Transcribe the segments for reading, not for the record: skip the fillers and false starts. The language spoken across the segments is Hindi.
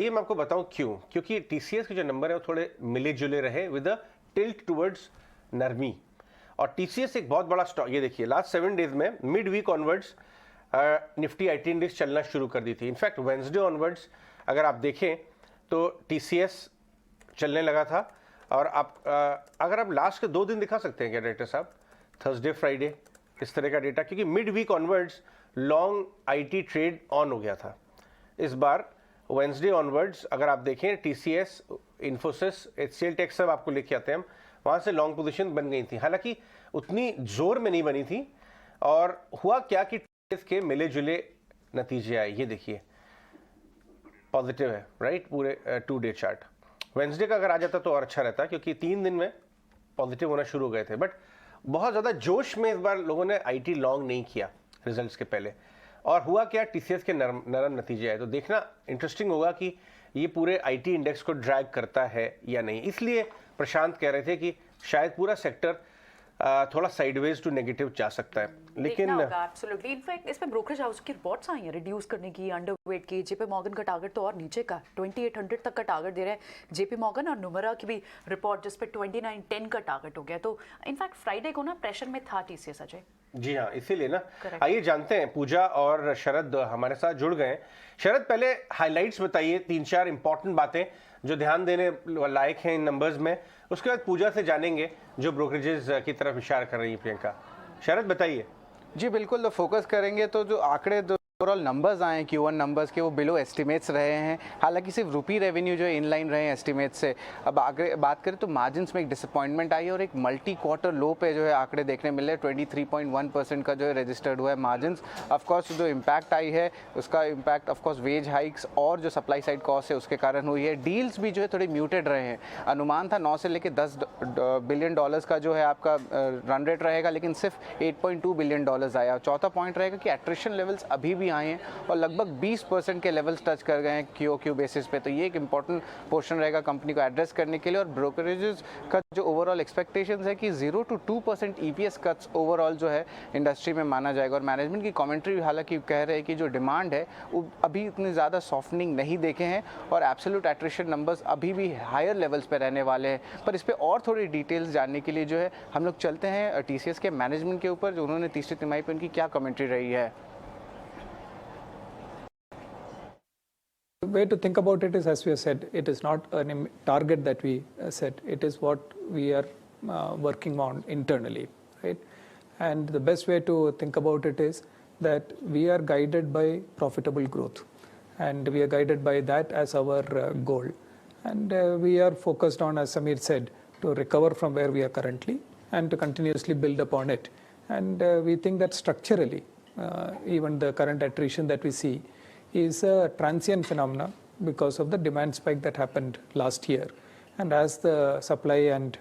ये मैं आपको बताऊं क्यों, क्योंकि टीसीएस के जो नंबर है वो थोड़े मिले जुले रहे विद अ टिल्ट टुवर्ड्स नरमी। और टीसीएस एक बहुत बड़ा स्टॉक, ये देखिए लास्ट 7 डेज में mid week onwards Nifty IT index चलना शुरू कर दी थी। इनफैक्ट वेंसडे ऑनवर्ड्स अगर आप देखें तो टीसीएस चलने लगा था। और आप अगर आप लास्ट के 2 दिन दिखा सकते हैं क्या डायरेक्टर साहब, थर्सडे फ्राइडे इस तरह का डेटा, क्योंकि mid week onwards long IT trade on हो गया था। इस बार वेंसडे ऑनवर्ड्स अगर आप देखें टीसीएस, इन्फोसिस, एचसीएल टेक सब आपको लेके आते हैं हम, वहां से लॉन्ग पोजीशन बन गई थी, हालांकि उतनी जोर में नहीं बनी थी। और हुआ क्या कि टीसीएस के मिले जुले नतीजे आए। ये देखिए पॉजिटिव है राइट, पूरे 2 डे चार्ट। वेंसडे का अगर आ जाता तो और अच्छा रहता, क्योंकि 3 दिन में पॉजिटिव होना शुरू हो गए थे। बट बहुत ज़्यादा जोश में इस बार लोगों ने आईटी लॉन्ग नहीं किया रिजल्ट्स के पहले। और हुआ क्या, टीसीएस के नरम नतीजे आए। तो देखना इंटरेस्टिंग होगा कि ये पूरे आईटी इंडेक्स को ड्रैग करता है या नहीं। इसलिए प्रशांत कह रहे थे कि शायद पूरा सेक्टर थोड़ा साइडवेज टू नेगेटिव जा सकता है, लेकिन एब्सोल्युटली। इनफैक्ट इसमें ब्रोकरेज हाउस की रिपोर्ट्स आई हैं रिड्यूस करने की, अंडरवेट की। जेपी मॉर्गन का टारगेट तो और नीचे का 2800 तक का टारगेट दे रहे हैं जेपी मॉर्गन, और नुमरा की भी रिपोर्ट जिस पे 2910 का टारगेट हो गया। तो इनफैक्ट फ्राइडे को ना प्रेशर में था टीसीएस। अजय जी हाँ, इसीलिए ना आइए जानते हैं, पूजा और शरद हमारे साथ जुड़ गए हैं। शरद पहले हाइलाइट्स बताइए, 3-4 इंपॉर्टेंट बातें जो ध्यान देने लायक हैं इन नंबर्स में। उसके बाद पूजा से जानेंगे जो ब्रोकरेजेस की तरफ इशारा कर रही है प्रियंका। शरद बताइए। जी बिल्कुल, तो फोकस करेंगे तो जो आंकड़े ओवरऑल नंबर्स आए हैं Q1 नंबर्स के, वो बिलो एस्टिमेट्स रहे हैं। हालांकि सिर्फ रुपी रेवेन्यू जो है इनलाइन रहे हैं एस्टिमेट से। अब आगे बात करें तो मार्जिन्स में एक डिसअपॉइंटमेंट आई है और एक मल्टी क्वार्टर लो पे जो है आंकड़े देखने मिले। 23.1% का जो है रजिस्टर्ड हुआ है मार्जिन्स। ऑफकोर्स जो इम्पैक्ट आई है उसका इम्पैक्ट ऑफकोर्स वेज हाइक्स और जो सप्लाई साइड कॉस्ट है उसके कारण हुई है। डील्स भी जो है थोड़े म्यूटेड रहे हैं। अनुमान था 9 से लेकर 10 बिलियन डॉलर्स का जो है आपका रन रेट रहेगा, लेकिन सिर्फ 8.2 बिलियन डॉलर्स आया। चौथा पॉइंट रहेगा कि एट्रिशन लेवल्स अभी भी आए हैं और लगभग 20% के लेवल्स टच कर गए हैं क्यूओक्यू बेसिस पे। तो ये एक इंपॉर्टेंट पोर्शन रहेगा कंपनी को एड्रेस करने के लिए। और ब्रोकरेजेस का जो ओवरऑल एक्सपेक्टेशंस है कि 0 to 2% ईपीएस कट्स ओवरऑल जो है इंडस्ट्री में माना जाएगा। और मैनेजमेंट की कमेंट्री हालांकि कह रहे हैं कि जो डिमांड है वो अभी इतनी ज़्यादा सॉफ्टनिंग नहीं देखे हैं और एब्सोल्यूट एट्रिशन नंबर्स अभी भी हायर लेवल्स पे रहने वाले हैं। पर इस पर और थोड़ी डिटेल्स जानने के लिए जो है हम लोग चलते हैं टीसीएस के मैनेजमेंट के ऊपर, जो उन्होंने तीसरी तिमाही पर उनकी क्या कमेंट्री रही है। The way to think about it is, as we have said, it is not a target that we set. It is what we are working on internally, right? And the best way to think about it is that we are guided by profitable growth, and we are guided by that as our goal. And we are focused on, as Samir said, to recover from where we are currently and to continuously build upon it. And we think that structurally, even the current attrition that we see is a transient phenomena because of the demand spike that happened last year. And as the supply and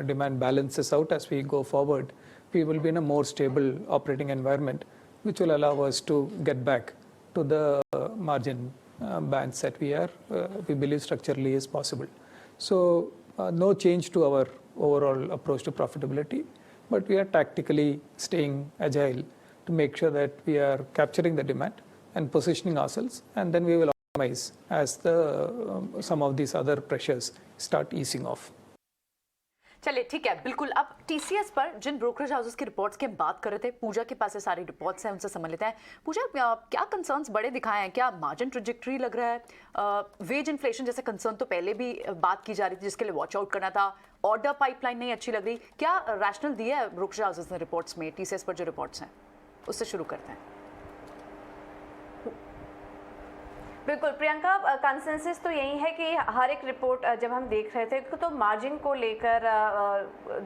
demand balances out as we go forward, we will be in a more stable operating environment, which will allow us to get back to the margin bands that we believe structurally is possible. So no change to our overall approach to profitability, but we are tactically staying agile to make sure that we are capturing the demand and positioning ourselves, and then we will optimize as some of these other pressures start easing off. चलिए ठीक है, बिल्कुल। अब टीसीएस पर जिन ब्रोकरेज हाउसेस की रिपोर्ट्स की हम बात कर रहे थे, पूजा के पास से सारी रिपोर्ट्स हैं, उनसे समझ लेते हैं। पूजा, क्या कंसर्न्स बड़े दिखाए हैं? क्या मार्जिन ट्रेजेक्टरी लग रहा है? वेज इन्फ्लेशन जैसे कंसर्न तो पहले भी बात की जा रही थी, जिसके लिए वॉच आउट करना था। ऑर्डर पाइपलाइन नहीं अच्छी लग रही। क्या रैशनल दिया है ब्रोकरेज हाउसेस ने रिपोर्ट्स में? टीसीएस पर जो रिपोर्ट्स हैं उससे शुरू करते हैं। बिल्कुल प्रियंका, कंसेंसस तो यही है कि हर एक रिपोर्ट जब हम देख रहे थे तो मार्जिन को लेकर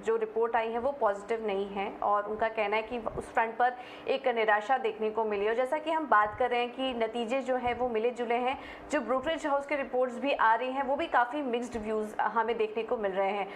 जो रिपोर्ट आई है वो पॉजिटिव नहीं है, और उनका कहना है कि उस फ्रंट पर एक निराशा देखने को मिली। और जैसा कि हम बात कर रहे हैं कि नतीजे जो है वो मिले जुले हैं, जो ब्रोकरेज हाउस के रिपोर्ट्स भी आ रही हैं वो भी काफ़ी मिक्स्ड व्यूज़ हमें देखने को मिल रहे हैं।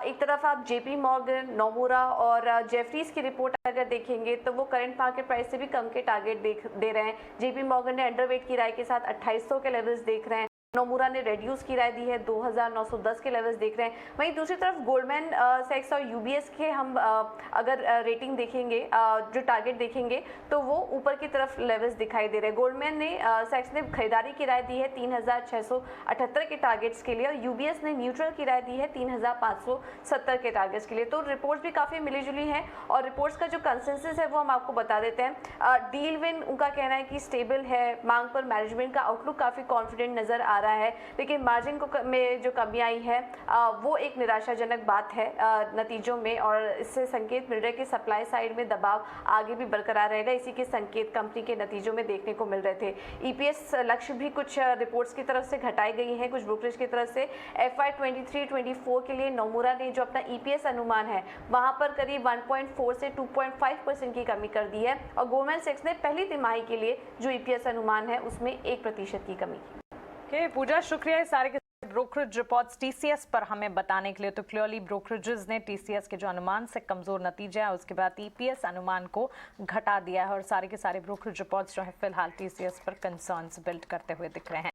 एक तरफ आप जेपी मॉर्गन, नोमुरा और जेफरीज की रिपोर्ट अगर देखेंगे तो वो करंट मार्केट प्राइस से भी कम के टारगेट दे रहे हैं। जेपी मॉर्गन ने अंडरवेट की राय के साथ 2800 के लेवल्स देख रहे हैं। नोमुरा ने रेड्यूस की राय दी है, 2910 के लेवल्स देख रहे हैं। वहीं दूसरी तरफ गोल्डमैन सैक्स और यूबीएस के हम अगर रेटिंग देखेंगे, जो टारगेट देखेंगे तो वो ऊपर की तरफ लेवल्स दिखाई दे रहे हैं। गोल्डमैन ने सैक्स ने खरीदारी की राय दी है 3678 के टारगेट्स के लिए, और यूबीएस ने न्यूट्रल की राय दी है 3570 के टारगेट्स के लिए। तो रिपोर्ट्स भी काफ़ी मिली जुली हैं, और रिपोर्ट्स का जो कंसेंसस है वो हम आपको बता देते हैं। डील विन उनका कहना है कि स्टेबल है, मांग पर मैनेजमेंट का आउटलुक काफ़ी कॉन्फिडेंट नज़र आ रहा है, लेकिन मार्जिन को में जो कमी आई है वो एक निराशाजनक बात है नतीजों में, और इससे संकेत मिल रहा है कि सप्लाई साइड में दबाव आगे भी बरकरार रहेगा। इसी के संकेत कंपनी के नतीजों में देखने को मिल रहे थे। ईपीएस लक्ष्य भी कुछ रिपोर्ट्स की तरफ से घटाई गई हैं, कुछ ब्रोकरेज की तरफ से। FY 23-24 के लिए नोमुरा ने जो अपना ईपीएस अनुमान है वहां पर करीब 1.4 से 2.5% की कमी कर दी है, और गोल्डमैन सैक्स ने पहली तिमाही के लिए जो ईपीएस अनुमान है उसमें 1% की कमी की। ओके पूजा, शुक्रिया ये सारे के ब्रोकरेज रिपोर्ट्स टीसीएस पर हमें बताने के लिए। तो क्लियरली ब्रोकरेजेस ने टीसीएस के जो अनुमान से कमजोर नतीजा है उसके बाद ईपीएस अनुमान को घटा दिया है, और सारे के सारे ब्रोकरेज रिपोर्ट्स जो है फिलहाल टीसीएस पर कंसर्न्स बिल्ड करते हुए दिख रहे हैं।